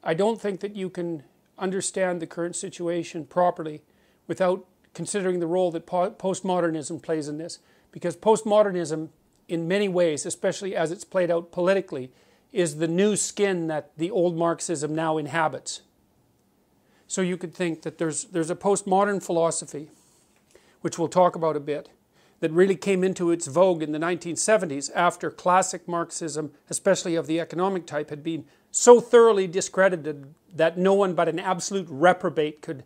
I don't think that you can understand the current situation properly without considering the role that postmodernism plays in this. Because postmodernism, in many ways, especially as it's played out politically, is the new skin that the old Marxism now inhabits. So you could think that there's a postmodern philosophy, which we'll talk about a bit, that really came into its vogue in the 1970s after classic Marxism, especially of the economic type, had been so thoroughly discredited that no one but an absolute reprobate could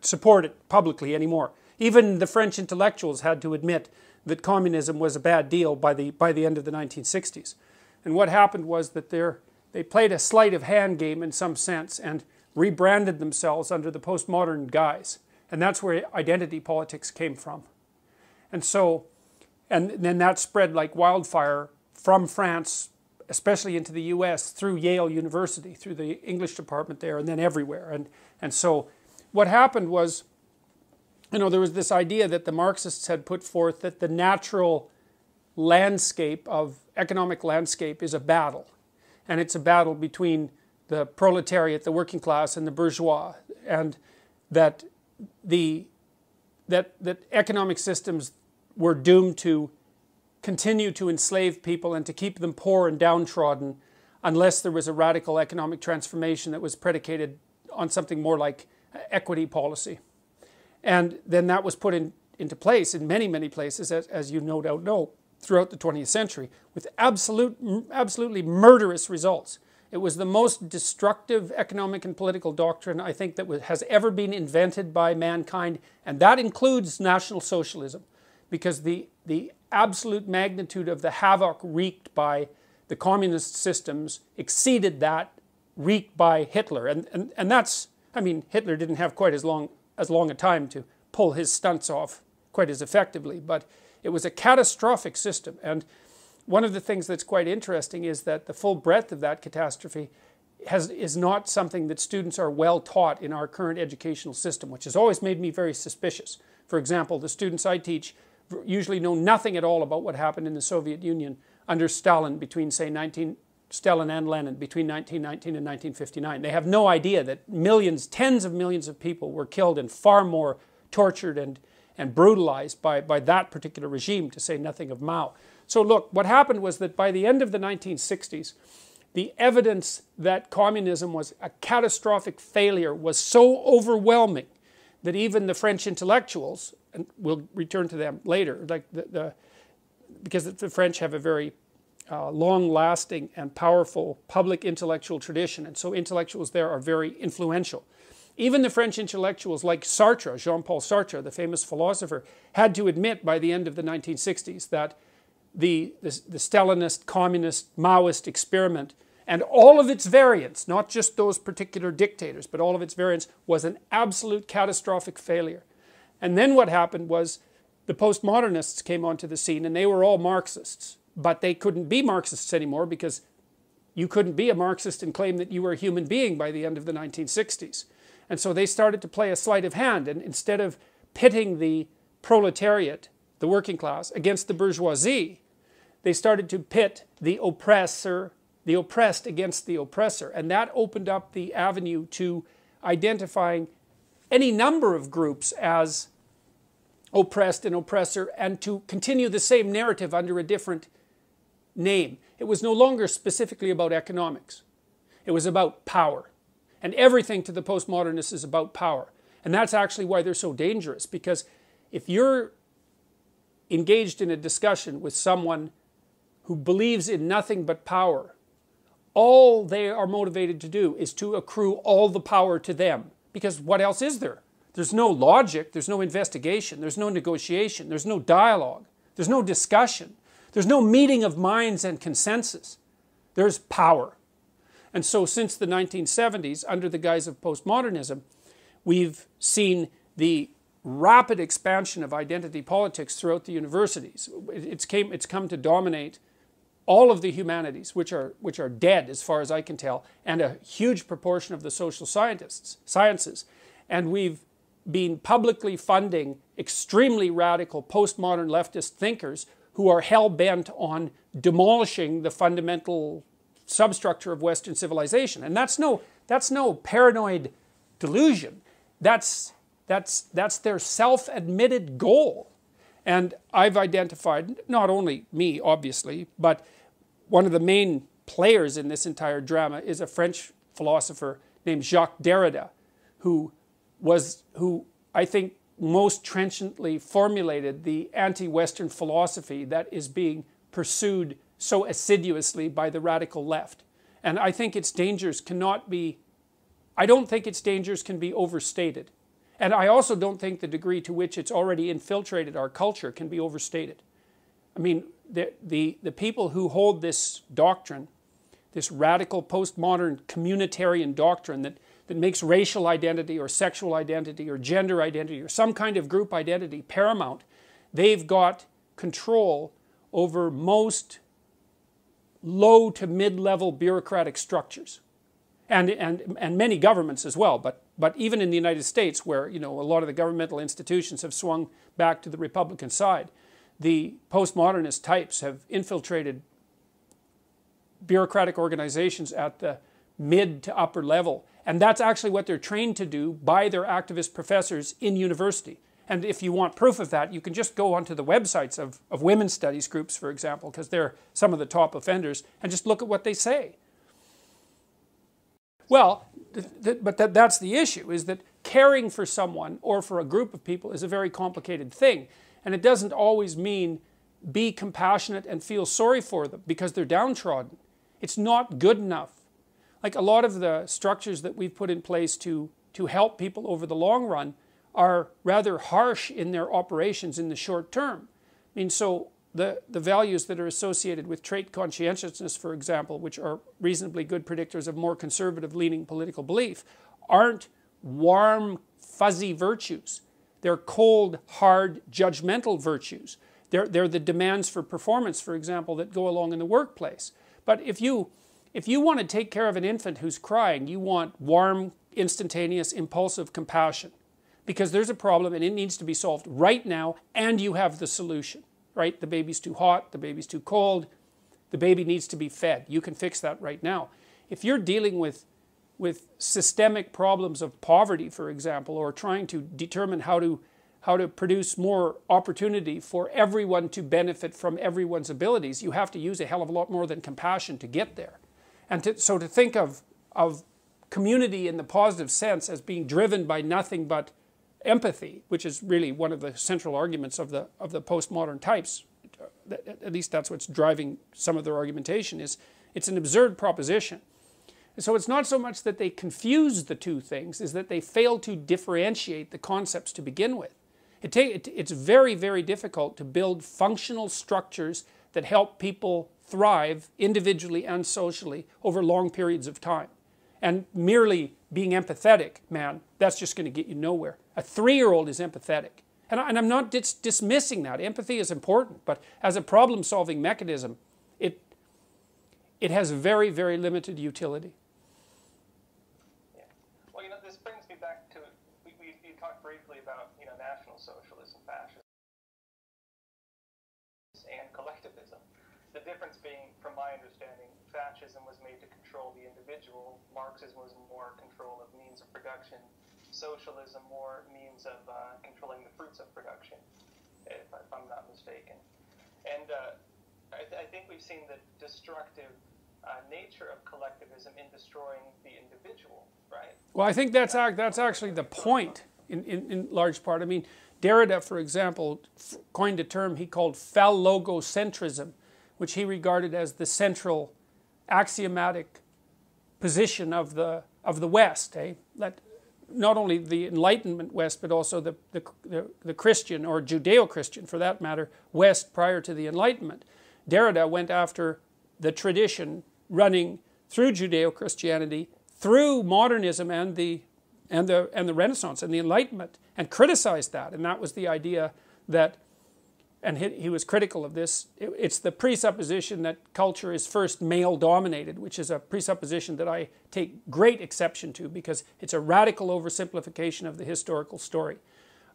support it publicly anymore. Even the French intellectuals had to admit that communism was a bad deal by the end of the 1960s. And what happened was that they played a sleight of hand game in some sense and rebranded themselves under the postmodern guise. And that's where identity politics came from. And so, and then that spread like wildfire from France, especially into the US, through Yale University, through the English department there, and then everywhere. And so what happened was, there was this idea that the Marxists had put forth that the natural landscape of economic landscape is a battle. And it's a battle between the proletariat, the working class, and the bourgeois. And that that economic systems were doomed to continue to enslave people and to keep them poor and downtrodden unless there was a radical economic transformation that was predicated on something more like equity policy. And then that was put into place in many, many places, as you no doubt know, throughout the 20th century, with absolutely murderous results. It was the most destructive economic and political doctrine, I think, that has ever been invented by mankind, and that includes National Socialism, because the absolute magnitude of the havoc wreaked by the communist systems exceeded that wreaked by Hitler. And that's, I mean, Hitler didn't have quite as long a time to pull his stunts off quite as effectively, but it was a catastrophic system. And one of the things that's quite interesting is that the full breadth of that catastrophe is not something that students are well taught in our current educational system, which has always made me very suspicious. For example, the students I teach usually know nothing at all about what happened in the Soviet Union under Stalin between, say, Stalin and Lenin between 1919 and 1959. They have no idea that millions, tens of millions of people were killed and far more tortured and brutalized by that particular regime, to say nothing of Mao. So look, what happened was that by the end of the 1960s, the evidence that communism was a catastrophic failure was so overwhelming that even the French intellectuals, and we'll return to them later, like because the French have a very long-lasting and powerful public intellectual tradition, and so intellectuals there are very influential. Even the French intellectuals like Sartre, Jean-Paul Sartre, the famous philosopher, had to admit by the end of the 1960s that the Stalinist, communist, Maoist experiment and all of its variants, not just those particular dictators, but all of its variants, was an absolute catastrophic failure. And then what happened was the postmodernists came onto the scene, and they were all Marxists. But they couldn't be Marxists anymore because you couldn't be a Marxist and claim that you were a human being by the end of the 1960s. And so they started to play a sleight of hand, and instead of pitting the proletariat, the working class, against the bourgeoisie, they started to pit the oppressed against the oppressor. And that opened up the avenue to identifying any number of groups as oppressed and oppressor, and to continue the same narrative under a different name. It was no longer specifically about economics. It was about power. And everything to the postmodernists is about power. And that's actually why they're so dangerous, because if you're engaged in a discussion with someone who believes in nothing but power, all they are motivated to do is to accrue all the power to them. Because what else is there? There's no logic, there's no investigation, there's no negotiation, there's no dialogue, there's no discussion, there's no meeting of minds and consensus. There's power. And so since the 1970s, under the guise of postmodernism, we've seen the rapid expansion of identity politics throughout the universities. It's come to dominate all of the humanities, which are dead as far as I can tell, and a huge proportion of the social sciences. And we've been publicly funding extremely radical postmodern leftist thinkers who are hell-bent on demolishing the fundamental substructure of Western civilization. And that's no paranoid delusion. That's their self-admitted goal. And I've identified, not only me, obviously, but one of the main players in this entire drama is a French philosopher named Jacques Derrida, who I think most trenchantly formulated the anti-Western philosophy that is being pursued so assiduously by the radical left. And I think its dangers cannot be, I don't think its dangers can be overstated. And I also don't think the degree to which it's already infiltrated our culture can be overstated. I mean, the people who hold this doctrine, this radical postmodern communitarian doctrine that makes racial identity or sexual identity or gender identity or some kind of group identity paramount, they've got control over most low to mid-level bureaucratic structures. And many governments as well, but even in the United States, where a lot of the governmental institutions have swung back to the Republican side, the postmodernist types have infiltrated bureaucratic organizations at the mid to upper level. And that's actually what they're trained to do by their activist professors in university. And if you want proof of that, you can just go onto the websites of women's studies groups, for example, because they're some of the top offenders, and just look at what they say. Well, but that's the issue, is that caring for someone or for a group of people is a very complicated thing. And it doesn't always mean be compassionate and feel sorry for them because they're downtrodden. It's not good enough. Like a lot of the structures that we've put in place to help people over the long run are rather harsh in their operations in the short term. I mean, so the values that are associated with trait conscientiousness, for example, which are reasonably good predictors of more conservative-leaning political belief, aren't warm, fuzzy virtues. They're cold, hard, judgmental virtues. They're the demands for performance, for example, that go along in the workplace. But if you want to take care of an infant who's crying, you want warm, instantaneous, impulsive compassion. Because there's a problem and it needs to be solved right now, and you have the solution. Right? The baby's too hot, the baby's too cold, the baby needs to be fed. You can fix that right now. If you're dealing with systemic problems of poverty, for example, or trying to determine how to produce more opportunity for everyone to benefit from everyone's abilities, you have to use a hell of a lot more than compassion to get there. And so to think of community in the positive sense as being driven by nothing but empathy, which is really one of the central arguments of the postmodern types, at least that's what's driving some of their argumentation, is it's an absurd proposition. And so it's not so much that they confuse the two things, is that they fail to differentiate the concepts to begin with. It's very, very difficult to build functional structures that help people thrive individually and socially over long periods of time. And merely being empathetic, man, that's just going to get you nowhere. A 3-year-old is empathetic. And I'm not dismissing that. Empathy is important, but as a problem-solving mechanism, it has very, very limited utility. Yeah. Well, this brings me back to, we talked briefly about, National Socialism, fascism, and collectivism. The difference being, from my understanding, fascism was made to control the individual, Marxism was more control of means of production, socialism more means of controlling the fruits of production, if I'm not mistaken. And I think we've seen the destructive nature of collectivism in destroying the individual, right? Well, I think that's actually the point in large part. I mean, Derrida, for example, coined a term he called phallogocentrism, which he regarded as the central axiomatic position of the West. That not only the Enlightenment West, but also the Christian, or Judeo-Christian for that matter, West prior to the Enlightenment. Derrida went after the tradition running through Judeo-Christianity, through modernism and the Renaissance and the Enlightenment, and criticized that. And that was the idea that, and he was critical of this, it's the presupposition that culture is first male-dominated, which is a presupposition that I take great exception to because it's a radical oversimplification of the historical story.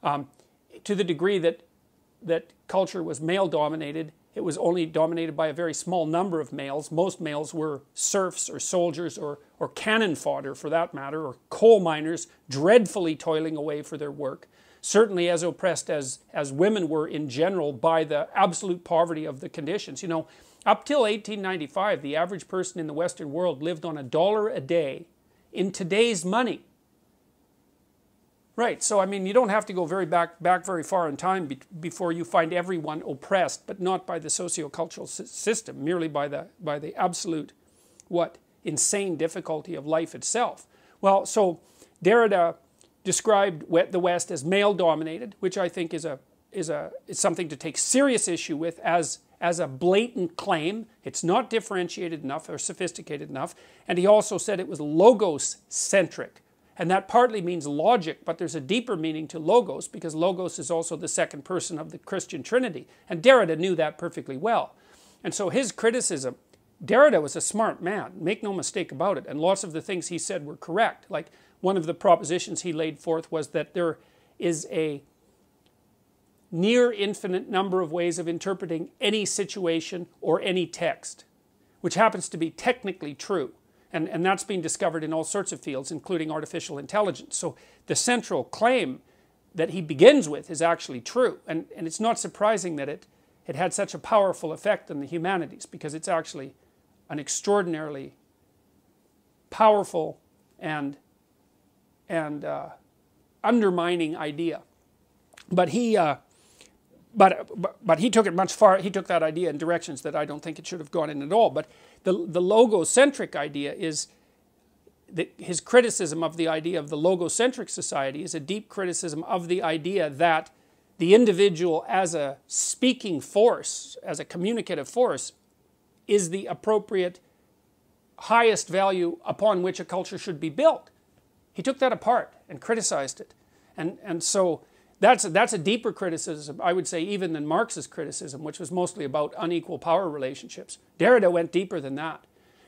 To the degree that culture was male-dominated, it was only dominated by a very small number of males. Most males were serfs or soldiers or cannon fodder for that matter, or coal miners dreadfully toiling away for their work. Certainly as oppressed as women were in general by the absolute poverty of the conditions. You know, up till 1895, the average person in the Western world lived on $1 a day in today's money. Right, so I mean, you don't have to go back very far in time before you find everyone oppressed, but not by the socio-cultural system, merely by the absolute, insane difficulty of life itself. Well, so Derrida described the West as male-dominated, which I think is something to take serious issue with as a blatant claim. It's not differentiated enough or sophisticated enough. And he also said it was logos-centric. And that partly means logic, but there's a deeper meaning to logos, because logos is also the second person of the Christian Trinity. And Derrida knew that perfectly well. And so his criticism, Derrida was a smart man, make no mistake about it, and lots of the things he said were correct. Like, one of the propositions he laid forth was that there is a near infinite number of ways of interpreting any situation or any text, which happens to be technically true. And that's been discovered in all sorts of fields, including artificial intelligence. So the central claim that he begins with is actually true. And it's not surprising that it had such a powerful effect on the humanities, because it's actually an extraordinarily powerful and undermining idea. But he took it much far. He took that idea in directions that I don't think it should have gone in at all. But the logocentric idea is that his criticism of the idea of the logocentric society is a deep criticism of the idea that the individual as a speaking force, as a communicative force, is the appropriate highest value upon which a culture should be built. He took that apart and criticized it. And so that's a deeper criticism, I would say, even than Marx's criticism, which was mostly about unequal power relationships. Derrida went deeper than that.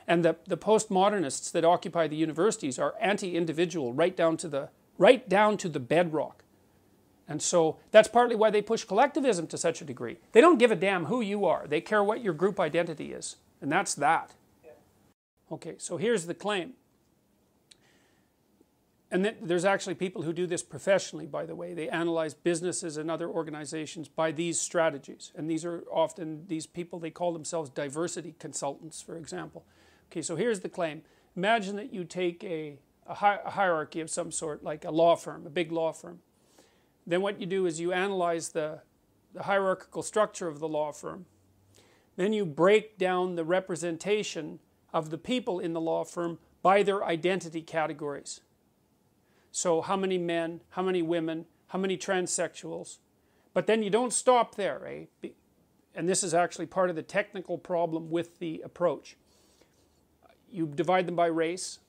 And the postmodernists that occupy the universities are anti-individual right down to the bedrock. And so that's partly why they push collectivism to such a degree. They don't give a damn who you are. They care what your group identity is. And that's that. Okay, so here's the claim. And then there's actually people who do this professionally, by the way. They analyze businesses and other organizations by these strategies. And these are often these people, they call themselves diversity consultants, for example. Okay, so here's the claim. Imagine that you take a hierarchy of some sort, like a law firm, a big law firm. Then what you do is you analyze the hierarchical structure of the law firm. Then you break down the representation of the people in the law firm by their identity categories. So how many men, how many women, how many transsexuals. But then you don't stop there, eh? And this is actually part of the technical problem with the approach. You divide them by race.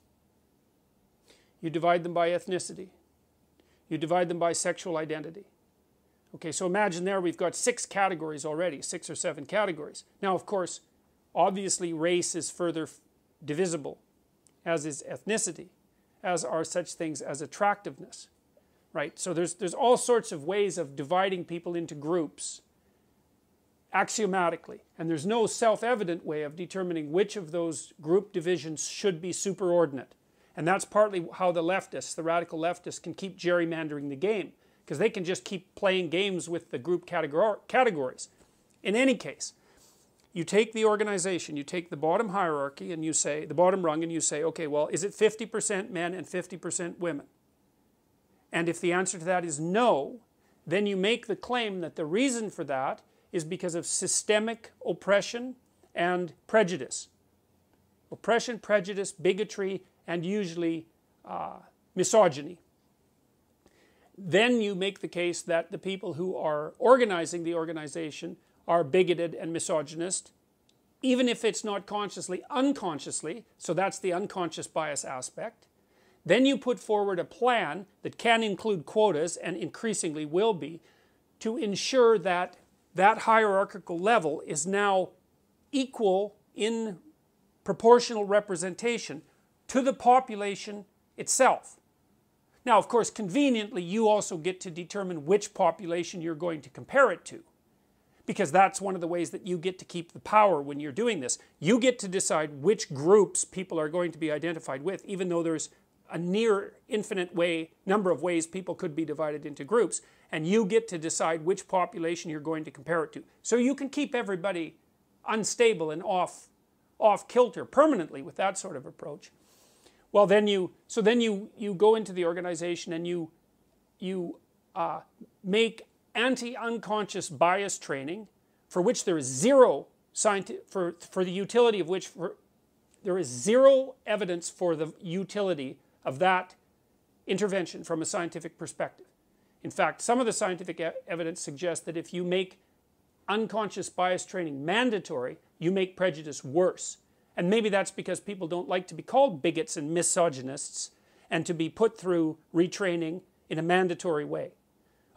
You divide them by ethnicity. You divide them by sexual identity. Okay, so imagine there we've got 6 categories already, 6 or 7 categories. Now, of course, obviously race is further divisible, as is ethnicity, as are such things as attractiveness, right? So there's all sorts of ways of dividing people into groups axiomatically, and there's no self-evident way of determining which of those group divisions should be superordinate. And that's partly how the leftists, the radical leftists, can keep gerrymandering the game, because they can just keep playing games with the group categories. In any case, you take the organization, you take the bottom hierarchy and you say, the bottom rung, and you say, okay, well, is it 50% men and 50% women? And if the answer to that is no, then you make the claim that the reason for that is because of systemic oppression and prejudice. Oppression, prejudice, bigotry, and usually misogyny. Then you make the case that the people who are organizing the organization are bigoted and misogynist, even if it's not consciously, unconsciously, so that's the unconscious bias aspect. Then you put forward a plan that can include quotas, and increasingly will be, to ensure that that hierarchical level is now equal in proportional representation to the population itself. Now, of course, conveniently, you also get to determine which population you're going to compare it to. because that's one of the ways that you get to keep the power when you're doing this. You get to decide which groups people are going to be identified with, even though there's a near infinite number of ways people could be divided into groups, and you get to decide which population you're going to compare it to. So you can keep everybody unstable and off kilter permanently with that sort of approach. Well, then you go into the organization and you make anti-unconscious bias training, for which there is zero for the utility of which there is zero evidence for the utility of that intervention from a scientific perspective. In fact, some of the scientific evidence suggests that if you make unconscious bias training mandatory, you make prejudice worse. And maybe that's because people don't like to be called bigots and misogynists and to be put through retraining in a mandatory way.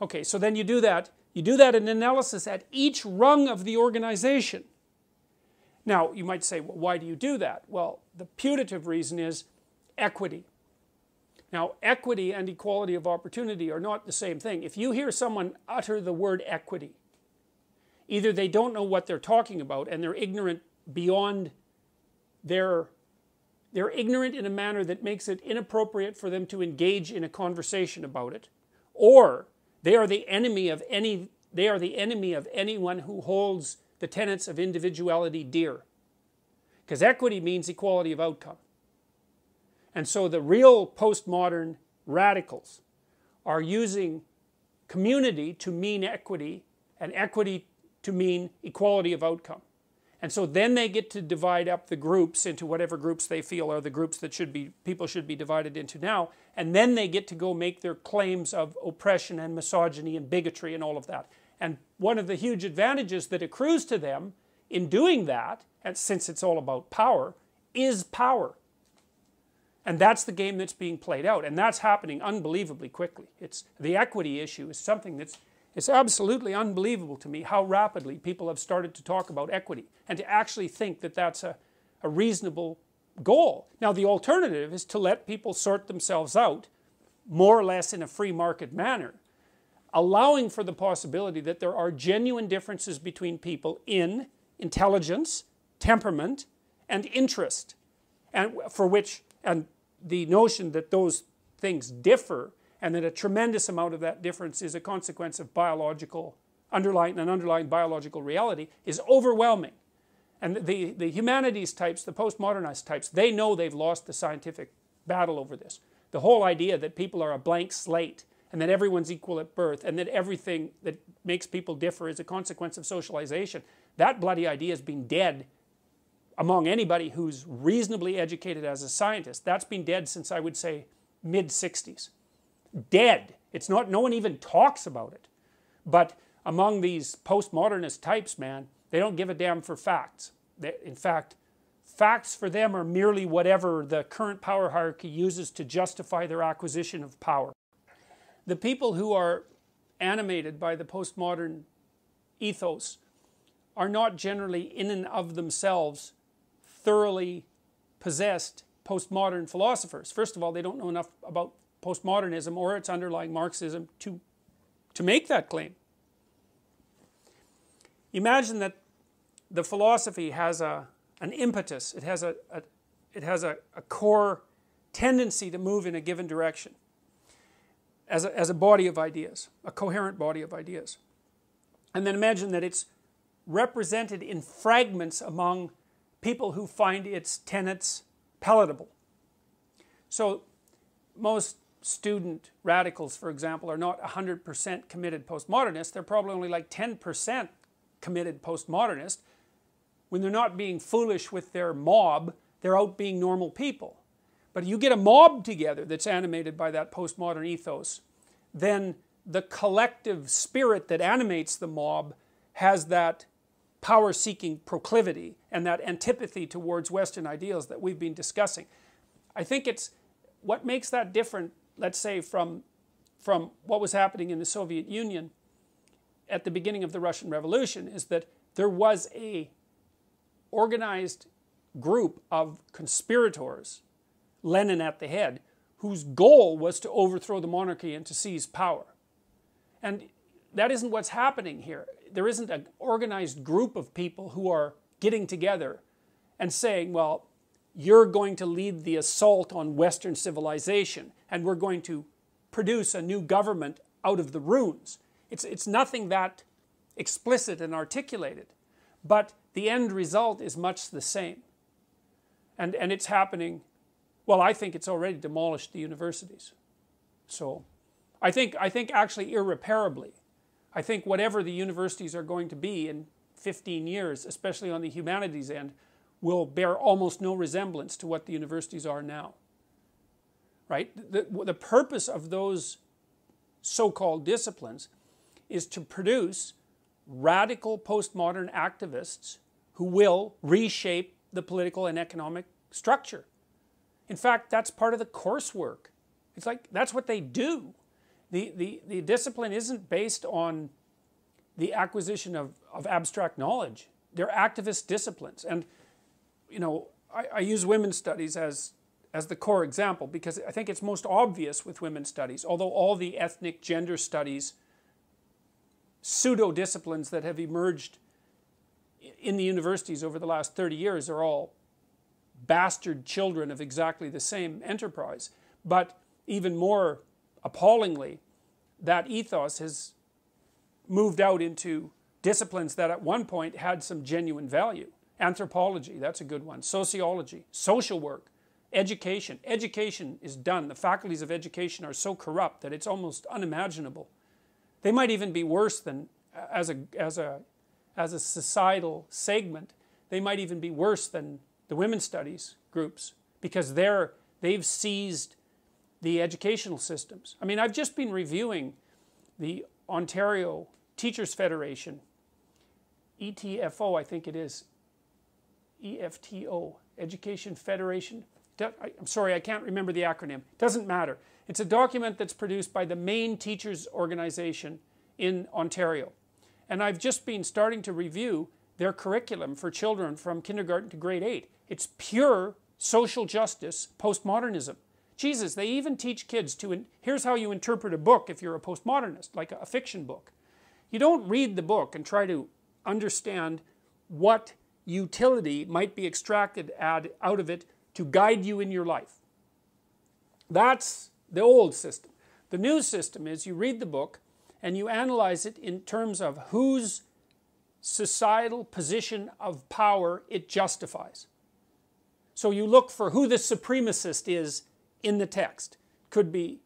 Okay, so then you do that in analysis at each rung of the organization. Now, you might say, well, why do you do that? Well, the putative reason is equity. Now, equity and equality of opportunity are not the same thing. If you hear someone utter the word equity, either they don't know what they're talking about and they're ignorant beyond they're ignorant in a manner that makes it inappropriate for them to engage in a conversation about it, or they are the enemy of anyone who holds the tenets of individuality dear. Because equity means equality of outcome. And so the real postmodern radicals are using community to mean equity and equity to mean equality of outcome. And so then they get to divide up the groups into whatever groups they feel are the groups that people should be divided into now. And then they get to go make their claims of oppression and misogyny and bigotry and all of that. And one of the huge advantages that accrues to them in doing that, and since it's all about power, is power. And that's the game that's being played out. And that's happening unbelievably quickly. The equity issue is something it's absolutely unbelievable to me how rapidly people have started to talk about equity and to actually think that that's a reasonable goal. Now, the alternative is to let people sort themselves out more or less in a free market manner, allowing for the possibility that there are genuine differences between people in intelligence, temperament, and interest, and the notion that those things differ and that a tremendous amount of that difference is a consequence of underlying biological reality is overwhelming. And the humanities types, the postmodernist types, they know they've lost the scientific battle over this. The whole idea that people are a blank slate and that everyone's equal at birth and that everything that makes people differ is a consequence of socialization, that bloody idea has been dead among anybody who's reasonably educated as a scientist. That's been dead since, I would say, mid-60s. Dead. It's not, no one even talks about it. But among these postmodernist types, man, they don't give a damn for facts. In fact, facts for them are merely whatever the current power hierarchy uses to justify their acquisition of power. The people who are animated by the postmodern ethos are not generally in and of themselves thoroughly possessed postmodern philosophers. First of all, they don't know enough about postmodernism or its underlying Marxism to make that claim. Imagine that the philosophy has an impetus. It has a core tendency to move in a given direction as a body of ideas, a coherent body of ideas. And then imagine that it's represented in fragments among people who find its tenets palatable. So most student radicals, for example, are not 100% committed postmodernists. They're probably only like 10% committed postmodernist. When they're not being foolish with their mob, they're out being normal people. But you get a mob together that's animated by that postmodern ethos, then the collective spirit that animates the mob has that power-seeking proclivity and that antipathy towards Western ideals that we've been discussing. I think it's what makes that different, let's say, from what was happening in the Soviet Union at the beginning of the Russian Revolution, is that there was a organized group of conspirators, Lenin at the head, whose goal was to overthrow the monarchy and to seize power. And that isn't what's happening here. there isn't an organized group of people who are getting together and saying, well, you're going to lead the assault on Western civilization, and we're going to produce a new government out of the ruins. It's nothing that explicit and articulated, but the end result is much the same. And it's happening, well, I think it's already demolished the universities. So I think actually irreparably. I think whatever the universities are going to be in 15 years, especially on the humanities end, will bear almost no resemblance to what the universities are now. Right? The purpose of those so-called disciplines is to produce radical postmodern activists who will reshape the political and economic structure. In fact, that's part of the coursework. It's like, that's what they do. The discipline isn't based on the acquisition of abstract knowledge. They're activist disciplines. And, you know, I use women's studies as the core example because I think it's most obvious with women's studies, although all the ethnic gender studies, pseudo-disciplines that have emerged in the universities over the last 30 years are all bastard children of exactly the same enterprise. But even more appallingly, that ethos has moved out into disciplines that at one point had some genuine value. Anthropology, that's a good one. Sociology, social work, education. Education is done. The faculties of education are so corrupt that it's almost unimaginable. They might even be worse than, as a societal segment, they might even be worse than the women's studies groups because they've seized the educational systems. I mean, I've just been reviewing the Ontario Teachers Federation, ETFO, I think it is, EFTO, Education Federation. I'm sorry, I can't remember the acronym. Doesn't matter. It's a document that's produced by the main teachers organization in Ontario. And I've just been starting to review their curriculum for children from kindergarten to grade 8. It's pure social justice postmodernism. Jesus, they even teach kids here's how you interpret a book if you're a postmodernist, like a fiction book. You don't read the book and try to understand what utility might be extracted out of it to guide you in your life. That's the old system. The new system is you read the book and you analyze it in terms of whose societal position of power it justifies. So you look for who the supremacist is in the text. Could be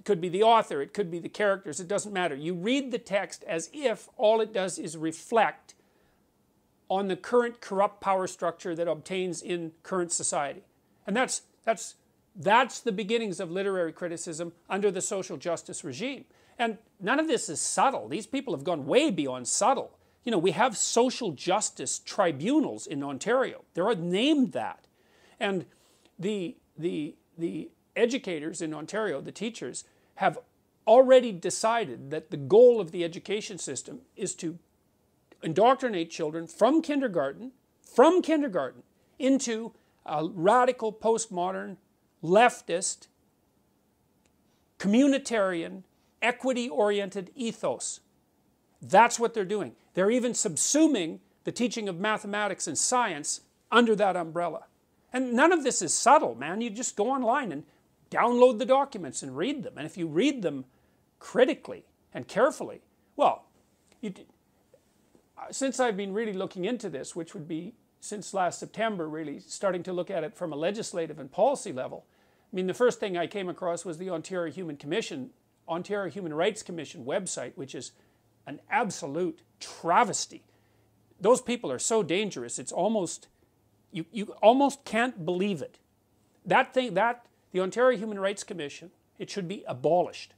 the author, it could be the characters, it doesn't matter. You read the text as if all it does is reflect on the current corrupt power structure that obtains in current society. And that's the beginnings of literary criticism under the social justice regime. And none of this is subtle. These people have gone way beyond subtle. You know, we have social justice tribunals in Ontario. They're named that. And the educators in Ontario, the teachers, have already decided that the goal of the education system is to indoctrinate children from kindergarten into a radical postmodern, leftist, communitarian, equity-oriented ethos. That's what they're doing. They're even subsuming the teaching of mathematics and science under that umbrella. And none of this is subtle, man. You just go online and download the documents and read them. And if you read them critically and carefully, well, since I've been really looking into this, which would be since last September, really starting to look at it from a legislative and policy level, I mean, the first thing I came across was the Ontario Human Rights Commission website, which is an absolute travesty. Those people are so dangerous, it's almost, you almost can't believe it. The Ontario Human Rights Commission, it should be abolished.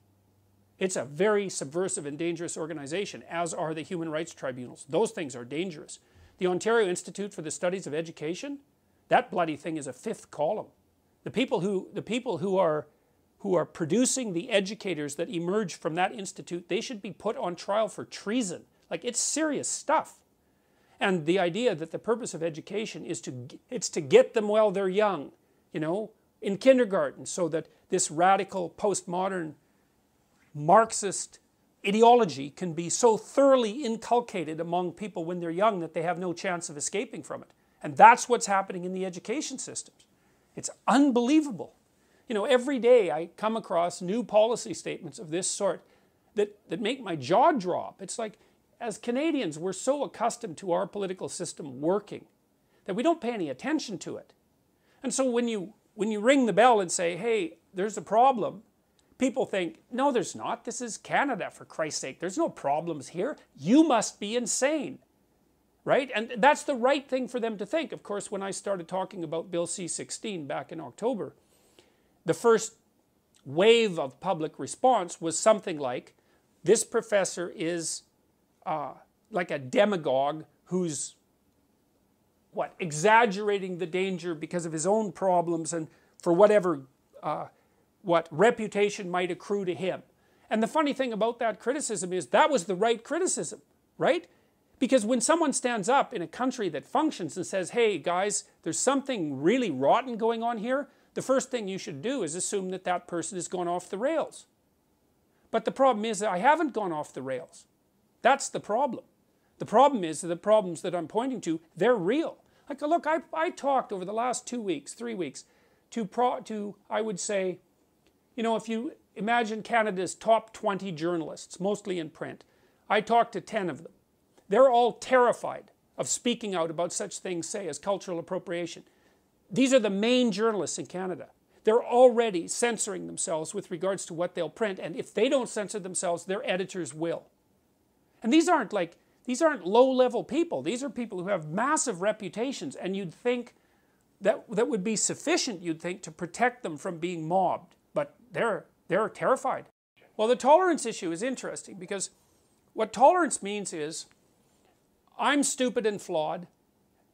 It's a very subversive and dangerous organization, as are the human rights tribunals. Those things are dangerous. The Ontario Institute for the Studies of Education, that bloody thing is a fifth column. The people who are producing the educators that emerge from that institute, they should be put on trial for treason. Like, it's serious stuff. And the idea that the purpose of education is to get them while they're young, you know, in kindergarten, so that this radical postmodern Marxist ideology can be so thoroughly inculcated among people when they're young that they have no chance of escaping from it. And that's what's happening in the education systems. It's unbelievable. You know, every day I come across new policy statements of this sort that make my jaw drop. It's like, as Canadians, we're so accustomed to our political system working that we don't pay any attention to it. And so when you ring the bell and say, hey, there's a problem, people think, no, there's not. This is Canada, for Christ's sake. There's no problems here. You must be insane. Right? And that's the right thing for them to think. Of course, when I started talking about Bill C-16 back in October, the first wave of public response was something like, this professor is like a demagogue who's, exaggerating the danger because of his own problems and for whatever, reputation might accrue to him. And the funny thing about that criticism is that was the right criticism, right? Because when someone stands up in a country that functions and says, hey guys, there's something really rotten going on here, the first thing you should do is assume that that person has gone off the rails. But the problem is that I haven't gone off the rails. That's the problem. The problem is that the problems that I'm pointing to, they're real. Like, look, I talked over the last 2 weeks, 3 weeks, to I would say, you know, if you imagine Canada's top 20 journalists, mostly in print, I talked to 10 of them. They're all terrified of speaking out about such things, say, as cultural appropriation. These are the main journalists in Canada. They're already censoring themselves with regards to what they'll print, and if they don't censor themselves, their editors will. And these aren't low-level people. These are people who have massive reputations, and you'd think that would be sufficient, you'd think, to protect them from being mobbed. But they're terrified. Well, the tolerance issue is interesting, because what tolerance means is, I'm stupid and flawed,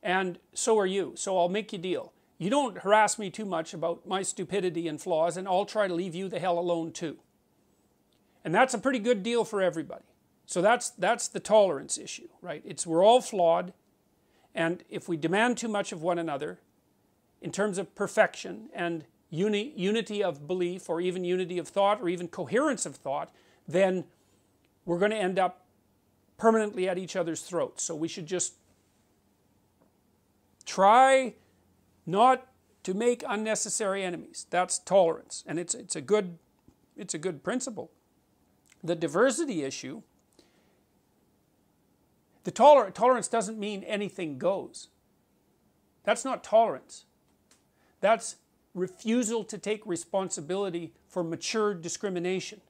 and so are you, so I'll make you deal. You don't harass me too much about my stupidity and flaws, and I'll try to leave you the hell alone too. And that's a pretty good deal for everybody. So that's the tolerance issue, right? We're all flawed, and if we demand too much of one another, in terms of perfection and unity of belief, or even unity of thought, or even coherence of thought, then we're going to end up permanently at each other's throats. So we should just try not to make unnecessary enemies. That's tolerance, and it's a good principle. The diversity issue, the tolerance doesn't mean anything goes. That's not tolerance. That's refusal to take responsibility for mature discrimination.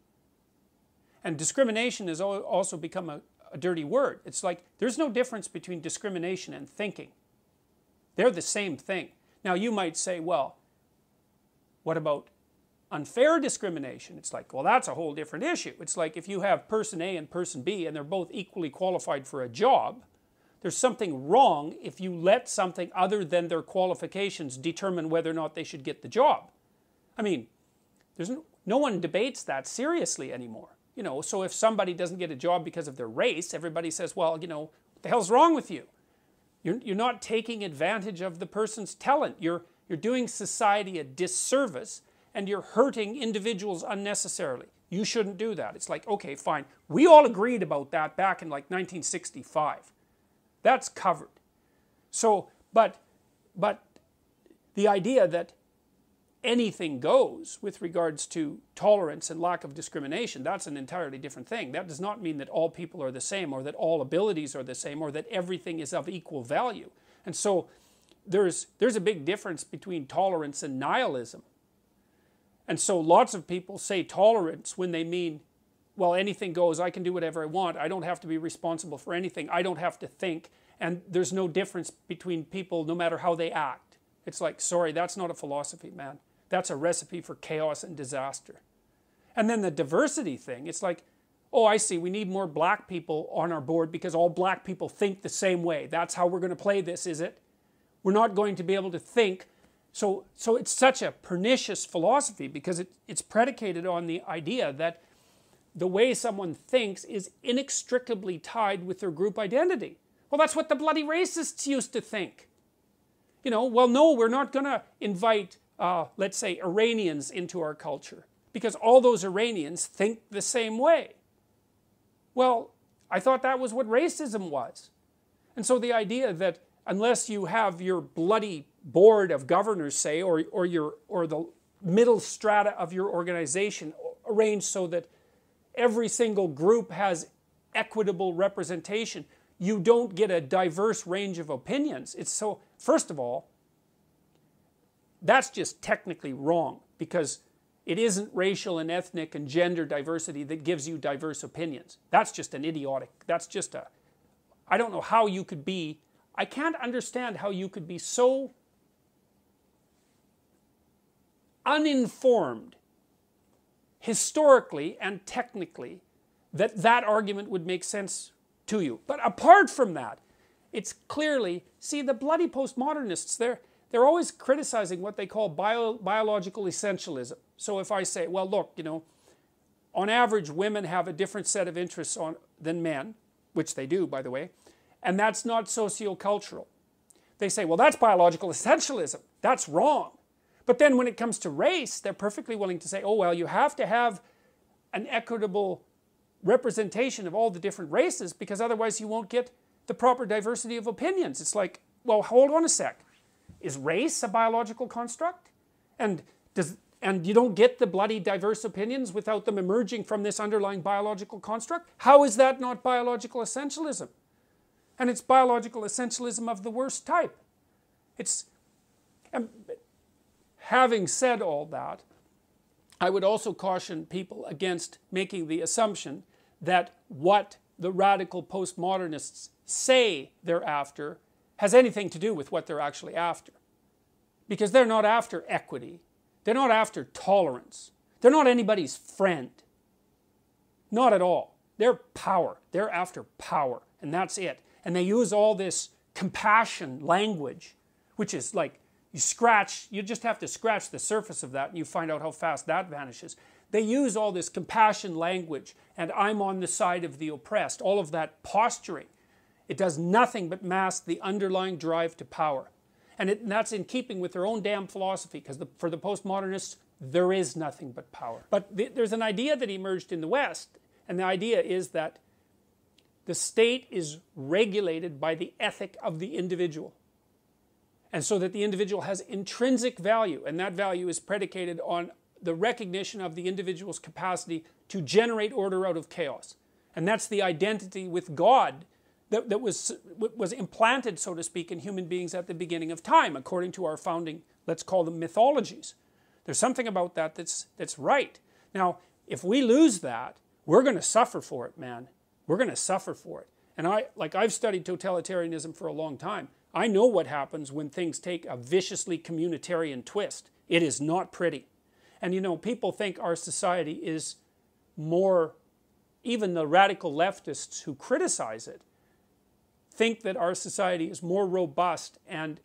And discrimination has also become a dirty word. It's like there's no difference between discrimination and thinking. They're the same thing. Now you might say, well, what about unfair discrimination? It's like, well, that's a whole different issue. It's like if you have person A and person B and they're both equally qualified for a job, there's something wrong if you let something other than their qualifications determine whether or not they should get the job. I mean, no one debates that seriously anymore. You know, so if somebody doesn't get a job because of their race, everybody says, well, you know, what the hell's wrong with you? You're not taking advantage of the person's talent. You're doing society a disservice, and you're hurting individuals unnecessarily. You shouldn't do that. It's like, okay, fine. We all agreed about that back in like 1965. That's covered. So, but the idea that anything goes with regards to tolerance and lack of discrimination, that's an entirely different thing. That does not mean that all people are the same, or that all abilities are the same, or that everything is of equal value. And so there's a big difference between tolerance and nihilism. And so lots of people say tolerance when they mean, well, anything goes, I can do whatever I want, I don't have to be responsible for anything, I don't have to think, and there's no difference between people no matter how they act. It's like, sorry, that's not a philosophy, man. That's a recipe for chaos and disaster. And then the diversity thing, it's like, oh, I see, we need more black people on our board because all black people think the same way. That's how we're going to play this, is it? We're not going to be able to think. So it's such a pernicious philosophy because it's predicated on the idea that the way someone thinks is inextricably tied with their group identity. Well, that's what the bloody racists used to think. You know, well, no, we're not going to invite, let's say, Iranians into our culture because all those Iranians think the same way. Well, I thought that was what racism was. And so the idea that unless you have your bloody board of governors, say, or the middle strata of your organization arranged so that every single group has equitable representation, you don't get a diverse range of opinions. It's so, first of all, that's just technically wrong, because it isn't racial and ethnic and gender diversity that gives you diverse opinions. That's just an idiotic, that's just a, I don't know how you could be, I can't understand how you could be so uninformed historically and technically that that argument would make sense to you. But apart from that, it's clearly, see, the bloody postmodernists, they're always criticizing what they call biological essentialism. So if I say, well, look, you know, on average women have a different set of interests than men, which they do, by the way, and that's not sociocultural. They say, well, that's biological essentialism. That's wrong. But then when it comes to race, they're perfectly willing to say, oh, well, you have to have an equitable representation of all the different races, because otherwise you won't get the proper diversity of opinions. It's like, well, hold on a sec. Is race a biological construct? And you don't get the bloody diverse opinions without them emerging from this underlying biological construct? How is that not biological essentialism? And it's biological essentialism of the worst type. It's, having said all that, I would also caution people against making the assumption that what the radical postmodernists say they're after has anything to do with what they're actually after. Because they're not after equity. They're not after tolerance. They're not anybody's friend. Not at all. They're power. They're after power. And that's it. And they use all this compassion language, which is like, you just have to scratch the surface of that and you find out how fast that vanishes. They use all this compassion language and I'm on the side of the oppressed, all of that posturing. It does nothing but mask the underlying drive to power. And that's in keeping with their own damn philosophy, because for the postmodernists, there is nothing but power. But there's an idea that emerged in the West, and the idea is that the state is regulated by the ethic of the individual. And so that the individual has intrinsic value, and that value is predicated on the recognition of the individual's capacity to generate order out of chaos. And that's the identity with God that was implanted, so to speak, in human beings at the beginning of time, according to our founding, let's call them mythologies. There's something about that that's right. Now, if we lose that, we're going to suffer for it, man. We're going to suffer for it. And I've studied totalitarianism for a long time. I know what happens when things take a viciously communitarian twist. It is not pretty. And you know, people think our society is more, even the radical leftists who criticize it, think that our society is more robust and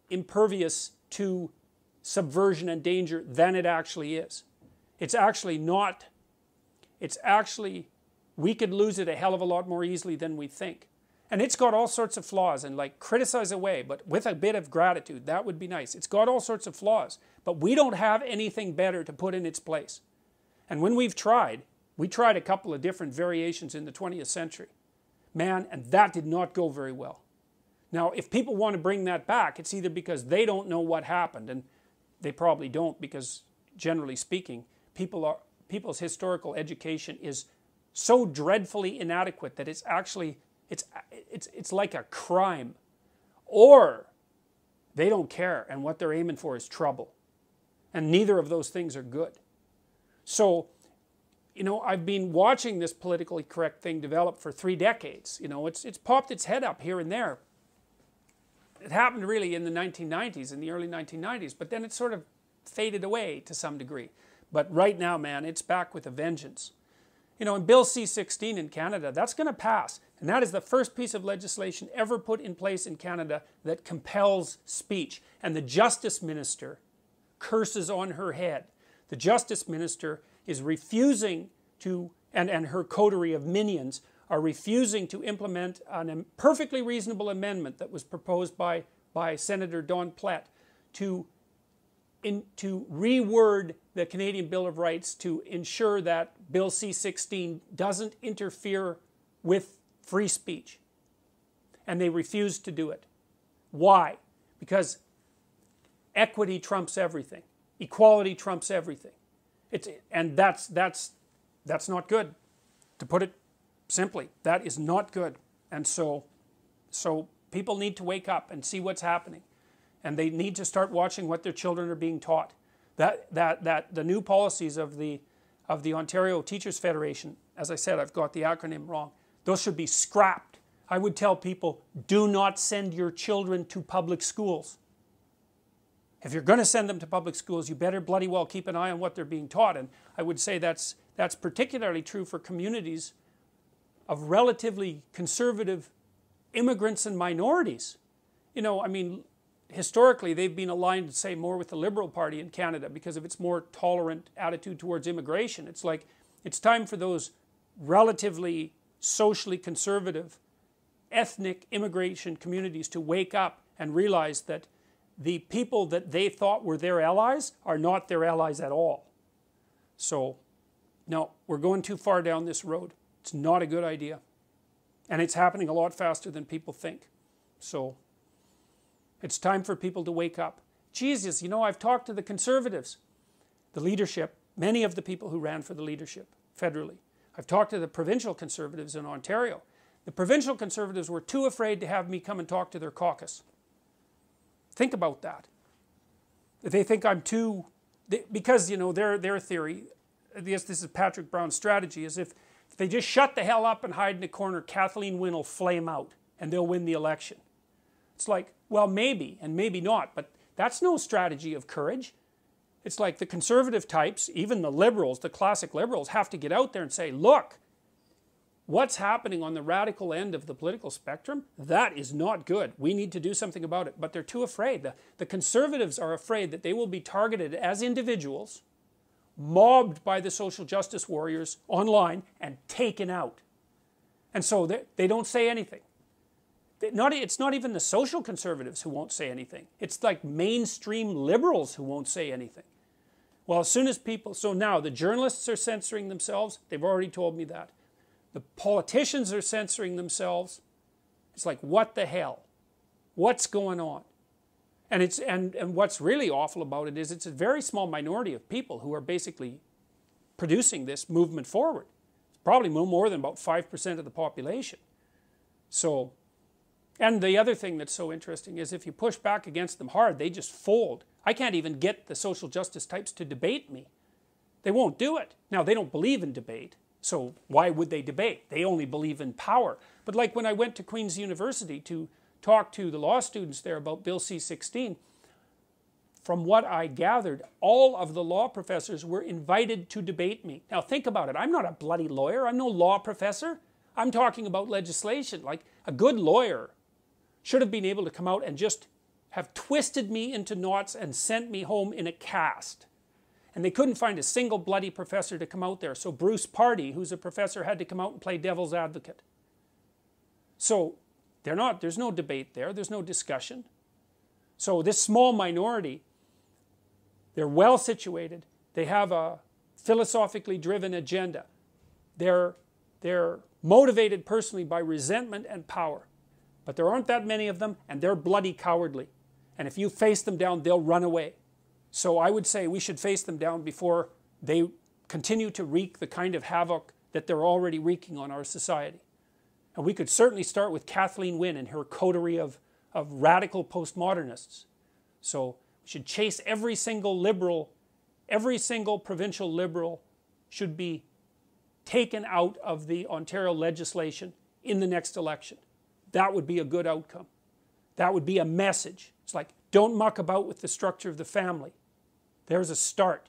impervious to subversion and danger than it actually is. It's actually not. It's actually, we could lose it a hell of a lot more easily than we think. And it's got all sorts of flaws, and like, criticize away, but with a bit of gratitude, that would be nice. It's got all sorts of flaws, but we don't have anything better to put in its place. And when we tried a couple of different variations in the 20th century. Man, and that did not go very well. Now, if people want to bring that back, it's either because they don't know what happened, and they probably don't, because generally speaking, people's historical education is so dreadfully inadequate that it's actually, it's like a crime. Or they don't care, and what they're aiming for is trouble. And neither of those things are good. So, you know, I've been watching this politically correct thing develop for 3 decades. You know, it's popped its head up here and there. It happened really in the 1990s, in the early 1990s, but then it sort of faded away to some degree. But right now, man, it's back with a vengeance. You know, in Bill C-16 in Canada, that's going to pass. And that is the first piece of legislation ever put in place in Canada that compels speech. And the Justice Minister curses on her head. The Justice Minister is refusing to, and her coterie of minions are refusing to implement a perfectly reasonable amendment that was proposed by Senator Don Plett to to reword the Canadian Bill of Rights to ensure that Bill C-16 doesn't interfere with free speech. And they refused to do it. Why? Because equity trumps everything. Equality trumps everything. And that's not good. To put it simply, that is not good. And so people need to wake up and see what's happening. And they need to start watching what their children are being taught. That the new policies of the Ontario Teachers Federation, as I said, I've got the acronym wrong, those should be scrapped. I would tell people, do not send your children to public schools. If you're going to send them to public schools, you better bloody well keep an eye on what they're being taught. And I would say that's particularly true for communities of relatively conservative immigrants and minorities. You know, I mean, historically they've been aligned, say, more with the Liberal Party in Canada because of its more tolerant attitude towards immigration. It's like, it's time for those relatively socially conservative ethnic immigration communities to wake up and realize that the people that they thought were their allies are not their allies at all. So, no, we're going too far down this road. It's not a good idea. And it's happening a lot faster than people think. So, it's time for people to wake up. Jesus, you know, I've talked to the Conservatives, the leadership, many of the people who ran for the leadership federally. I've talked to the provincial Conservatives in Ontario. The provincial Conservatives were too afraid to have me come and talk to their caucus. Think about that. They think I'm too... because, you know, their theory, I guess this is Patrick Brown's strategy, is if they just shut the hell up and hide in a corner, Kathleen Wynne will flame out and they'll win the election. It's like, well, maybe and maybe not, but that's no strategy of courage. It's like the conservative types, even the liberals, the classic liberals, have to get out there and say, look, what's happening on the radical end of the political spectrum, that is not good. We need to do something about it. But they're too afraid. The conservatives are afraid that they will be targeted as individuals, mobbed by the social justice warriors online, and taken out. And so they don't say anything. It's not even the social conservatives who won't say anything. It's like mainstream liberals who won't say anything. Well, as soon as people... So now the journalists are censoring themselves. They've already told me that. The politicians are censoring themselves. It's like, what the hell? What's going on? And what's really awful about it is it's a very small minority of people who are basically producing this movement forward. It's probably no more than about 5% of the population. So, and the other thing that's so interesting is if you push back against them hard, they just fold. I can't even get the social justice types to debate me. They won't do it. Now, they don't believe in debate. So why would they debate? They only believe in power. But like when I went to Queen's University to talk to the law students there about Bill C-16, from what I gathered, all of the law professors were invited to debate me. Now think about it. I'm not a bloody lawyer. I'm no law professor. I'm talking about legislation. Like a good lawyer should have been able to come out and just have twisted me into knots and sent me home in a cast. And they couldn't find a single bloody professor to come out there. So Bruce Pardee, who's a professor, had to come out and play devil's advocate. So there's no debate there. There's no discussion. So this small minority, they're well situated. They have a philosophically driven agenda. They're motivated personally by resentment and power. But there aren't that many of them, and they're bloody cowardly. And if you face them down, they'll run away. So I would say we should face them down before they continue to wreak the kind of havoc that they're already wreaking on our society. And we could certainly start with Kathleen Wynne and her coterie of radical postmodernists. So we should chase every single liberal, every single provincial liberal should be taken out of the Ontario legislation in the next election. That would be a good outcome. That would be a message. It's like, don't muck about with the structure of the family. There's a start.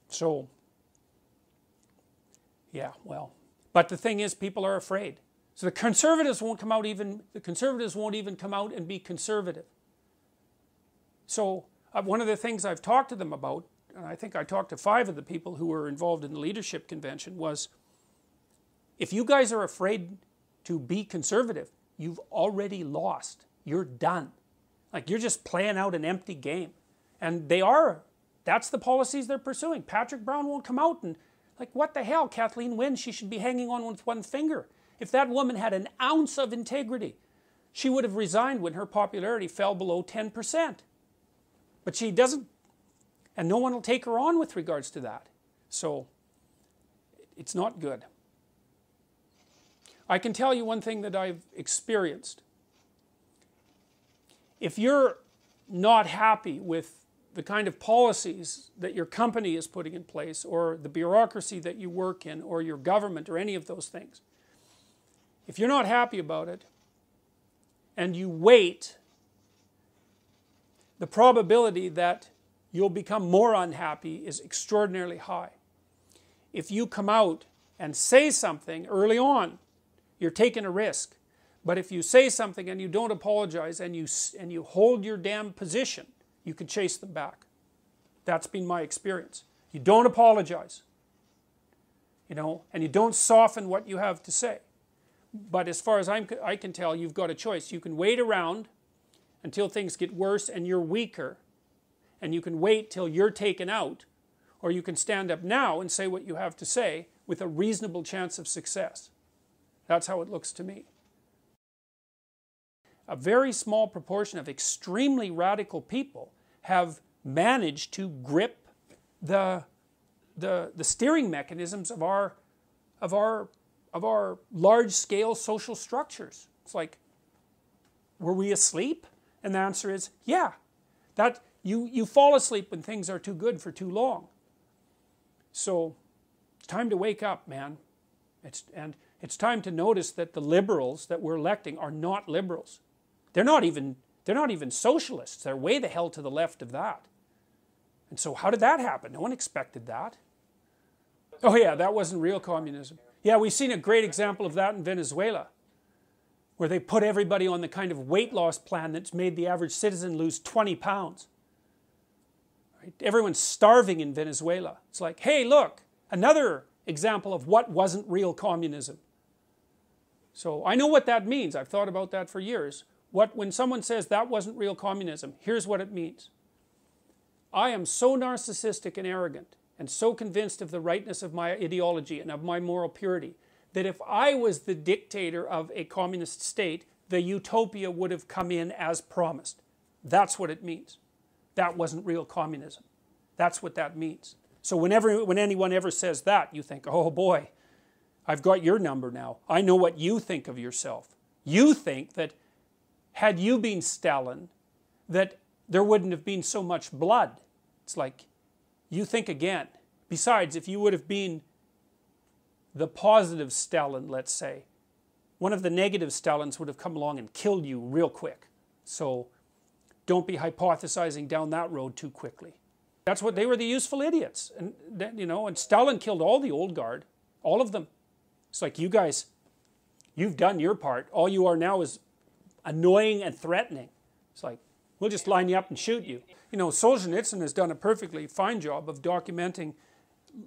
So, yeah, well. But the thing is, people are afraid. So the conservatives won't come out even come out and be conservative. So one of the things I've talked to them about, and I think I talked to 5 of the people who were involved in the leadership convention, was if you guys are afraid to be conservative, you've already lost. You're done. Like, you're just playing out an empty game. And they are, that's the policies they're pursuing. Patrick Brown won't come out and, like, what the hell, Kathleen Wynne, she should be hanging on with one finger. If that woman had an ounce of integrity, she would have resigned when her popularity fell below 10%. But she doesn't, and no one will take her on with regards to that. So, it's not good. I can tell you one thing that I've experienced. If you're not happy with the kind of policies that your company is putting in place, or the bureaucracy that you work in, or your government, or any of those things, if you're not happy about it, and you wait, the probability that you'll become more unhappy is extraordinarily high. If you come out and say something early on, you're taking a risk. But if you say something and you don't apologize and you hold your damn position, you can chase them back. That's been my experience. You don't apologize, you know, and you don't soften what you have to say. But as far as I can tell, you've got a choice. You can wait around until things get worse and you're weaker, and you can wait till you're taken out, or you can stand up now and say what you have to say with a reasonable chance of success. That's how it looks to me. A very small proportion of extremely radical people have managed to grip the steering mechanisms of our large-scale social structures. It's like, were we asleep? And the answer is, yeah. That you fall asleep when things are too good for too long. So it's time to wake up, man. It's time to notice that the liberals that we're electing are not liberals. They're not even socialists. They're way the hell to the left of that. And so how did that happen? No one expected that. Oh yeah, that wasn't real communism. Yeah, we've seen a great example of that in Venezuela, where they put everybody on the kind of weight loss plan that's made the average citizen lose 20 pounds. Right? Everyone's starving in Venezuela. It's like, hey, look, another example of what wasn't real communism. So I know what that means. I've thought about that for years. When someone says that wasn't real communism, here's what it means. I am so narcissistic and arrogant and so convinced of the rightness of my ideology and of my moral purity that if I was the dictator of a communist state, the utopia would have come in as promised. That's what it means. That wasn't real communism. That's what that means. So when anyone ever says that, you think, oh boy, I've got your number now. I know what you think of yourself. You think that had you been Stalin, that there wouldn't have been so much blood. It's like, you think again. Besides, if you would have been the positive Stalin, let's say, one of the negative Stalins would have come along and killed you real quick. So don't be hypothesizing down that road too quickly. That's what they were, the useful idiots. And you know, and Stalin killed all the old guard, all of them. It's like, you guys, you've done your part. All you are now is annoying and threatening. It's like, we'll just line you up and shoot you. You know, Solzhenitsyn has done a perfectly fine job of documenting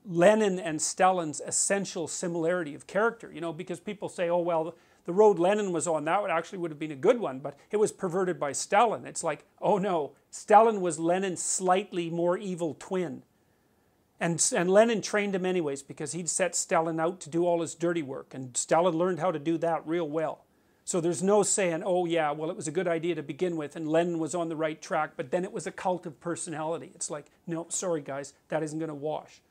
Lenin and Stalin's essential similarity of character, you know, because people say, oh, well, the road Lenin was on, that actually would have been a good one, but it was perverted by Stalin. It's like, oh no, Stalin was Lenin's slightly more evil twin. And Lenin trained him anyways because he'd set Stalin out to do all his dirty work, and Stalin learned how to do that real well. So there's no saying, oh yeah, well it was a good idea to begin with and Lenin was on the right track, but then it was a cult of personality. It's like, no, sorry guys, that isn't going to wash.